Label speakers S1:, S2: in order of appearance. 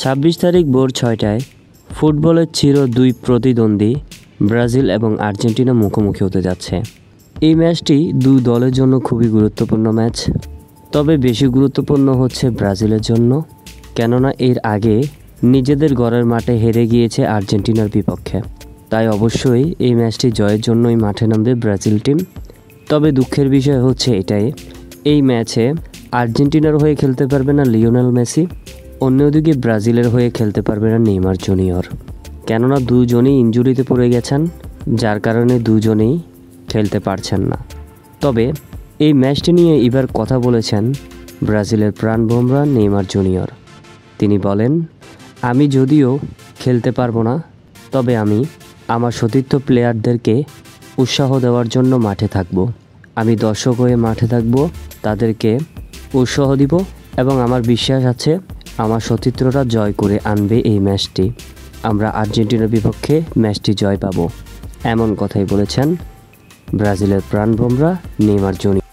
S1: ২৬ তারিখ ভোর ৬টায় ফুটবলের চির দুই প্রতিদ্বন্দ্বী ব্রাজিল এবং আর্জেন্টিনা মুখোমুখি হতে যাচ্ছে। এই ম্যাচটি দুই দলের জন্য খুবই গুরুত্বপূর্ণ ম্যাচ। তবে বেশি গুরুত্বপূর্ণ হচ্ছে ব্রাজিলের জন্য, কেননা এর আগে নিজেদের ঘরের মাঠে হেরে গিয়েছে আর্জেন্টিনার বিপক্ষে। তাই অবশ্যই এই ম্যাচটি জয়ের জন্যই মাঠে নামবে ব্রাজিল টিম। তবে দুঃখের বিষয় হচ্ছে এটাই, এই ম্যাচে আর্জেন্টিনার হয়ে খেলতে পারবে না লিওনেল মেসি, অন্যদিকে ব্রাজিলের হয়ে খেলতে পারবে না নেইমার জুনিয়র, কেননা দুজনেই ইনজুরিতে পড়ে গেছেন, যার কারণে দুজনেই খেলতে পারছেন না। তবে এই ম্যাচটি নিয়ে এবার কথা বলেছেন ব্রাজিলের প্রাণভোমরা নেইমার জুনিয়র। তিনি বলেন, আমি যদিও খেলতে পারবো না, তবে আমি আমার সতীর্থ প্লেয়ারদেরকে উৎসাহ দেওয়ার জন্য মাঠে থাকব। আমি দর্শক হয়ে মাঠে থাকব, তাদেরকে উৎসাহ দিব এবং আমার বিশ্বাস আছে আমার সতীর্থরা জয় করে আনবে এই ম্যাচটি। আমরা আর্জেন্টিনার বিপক্ষে ম্যাচটি জয় পাব, এমন কথাই বলেছেন ব্রাজিলের প্রাণভোমরা নেইমার জুনিয়র।